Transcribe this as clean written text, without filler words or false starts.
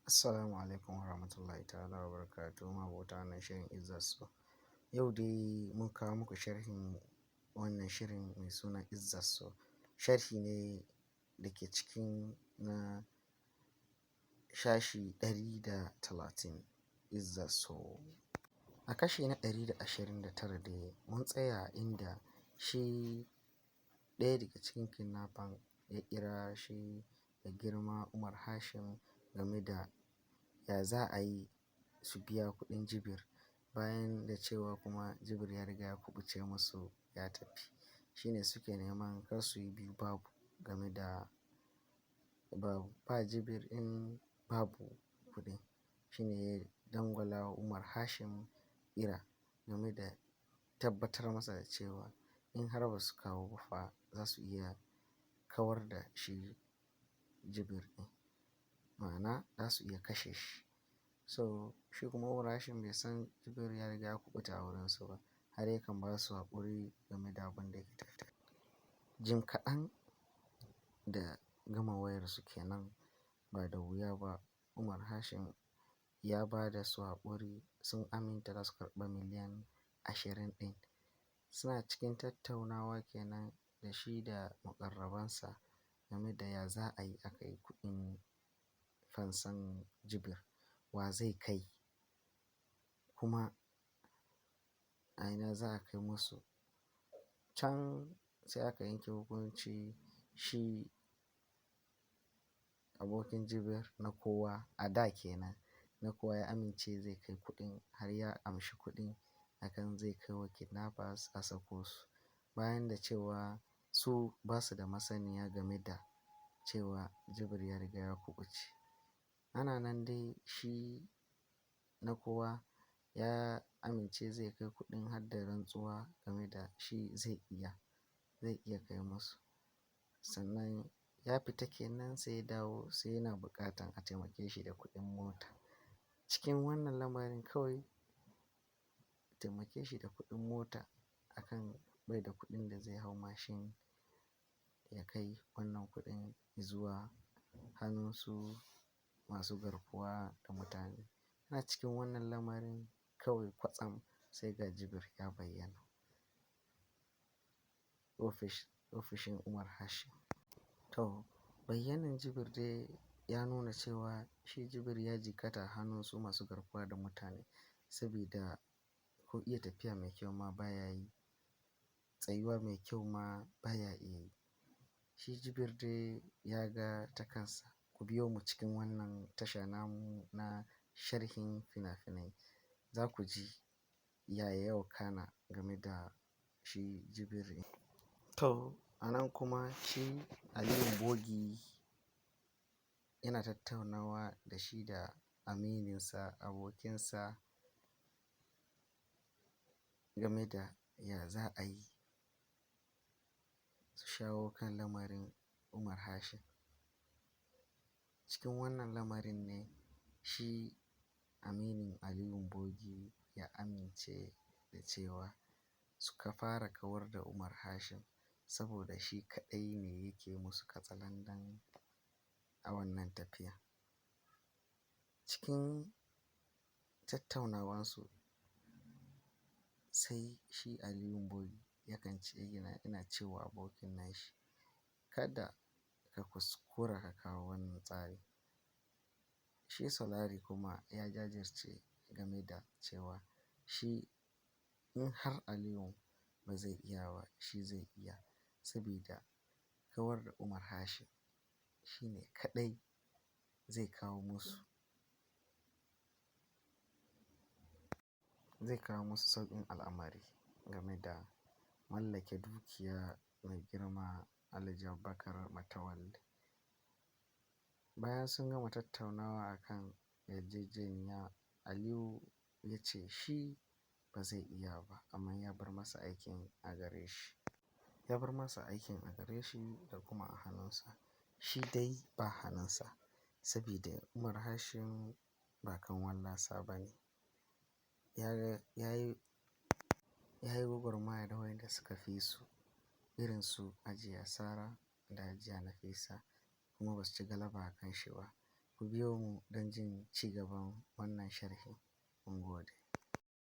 Assalamu alaikum warahmatullahi ta'ala wa barakatuhu mabota wannan shirin Izzar So. Yau dai mun kawo muku sharhin wannan shirin mai suna Izzar So. Sharhi ne da ke cikin na shashi 130 Izzar So. A kashi na 129 dai mun tsaya inda shi ɗaya daga cikin kidnappers ya kira shi da girma Umar Hashim game da ya za a yi su biya kuɗin Jibir, bayan da cewa kuma Jibir ya riga ya kuɓuce musu ya tafi. Shine suke neman kar su yi biyu babu game da ba Jibir in babu kuɗi. Shine ya dangwala wa Umar Hashim ira game da tabbatar masa da cewa in har ba su kawo ba fa za su iya kawar da shi Jibir ɗin, ma'ana za su iya kashe shi. So shi kuma Umar Hashim bai san Jibir ya riga ya kuɓuta a wurinsu ba, har yakan ba su haƙuri game da abin da yake tafe. Jim kaɗan da gama wayarsu kenan, ba da wuya ba Umar Hashim ya ba da su haƙuri, sun aminta za su karɓi miliyan 20 ɗin. Suna cikin tattaunawa kenan da shi da muƙarrabansa game da ya za a yi aka yi kuɗin fansan Jibir, wa zai kai, kuma a ina za a kai musu. Can sai aka yanke hukunci shi abokin Jibir na kowa a da kenan, na kowa ya amince zai kai kuɗin, har ya amshi kuɗin akan zai kai wa kidnappers a sako su, bayan da cewa su ba su da masaniya game da cewa Jibir ya riga ya kuɓuce. Ana nan dai shi na kowa ya amince zai kai kuɗin har da rantsuwa game da shi zai iya kai musu. Sannan ya fita kenan sai ya dawo, sai yana buƙatan a taimake shi da kuɗin mota. Cikin wannan lamarin kawai taimake shi da kuɗin mota akan bai da kuɗin da zai hau mashin ya kai wannan kuɗin zuwa hannun su masu garkuwa da mutane. Ana cikin wannan lamarin kawai kwatsam sai ga Jibir ya bayyana ofishin Umar Hashim. To bayyanan Jibir dai ya nuna cewa shi Jibir ya jikkata hannun su masu garkuwa da mutane, saboda ko iya tafiya mai kyau ma baya yi, tsayuwa mai kyau ma baya iya yi. Shi Jibir dai ya ga ta kansa. Ku biyo mu cikin wannan tasha namu na sharhin fina-finai, za ku ji yaya ya wakana game da shi Jibir ɗin. To a nan kuma shi Aliyu Bogi yana tattaunawa da shi da amininsa, abokinsa game da ya za a yi su shawo kan lamarin Umar Hashim. Cikin wannan lamarin ne shi aminin Aliyu Bogi ya amince da cewa suka fara kawar da Umar Hashim saboda shi kaɗai ne yake musu katsalandan a wannan tafiya. Cikin tattaunawansu sai shi Aliyu Bogi yakan ce yana cewa abokin nashi, kada ka kuskura ka kawo wannan tsari. Shi Solari kuma ya jajirce game da cewa shi in har Aliyu ba zai iya ba shi zai iya, saboda kawar da Umar Hashim shi ne kaɗai zai kawo musu sauƙin al'amari game da mallake dukiya mai girma Alhaji Abubakar Matawalle. Bayan sun gama tattaunawa akan yarjejeniya, Aliyu ya ce shi ba zai iya ba, amma ya bar masa aikin a gare shi. Ya bar masa aikin a gare shi da kuma a hannunsa. Shi dai ba hannunsa, saboda Umar Hashim ba kan wallasa ba ne. Ya yi gwagwarmaya da waɗanda suka fi su, irin su Hajiya Sara da Hajiya Nafisa, kuma ba su ci galaba a kan shi ba. Ku biyo mu don jin ci gaban wannan sharhi. Mun gode.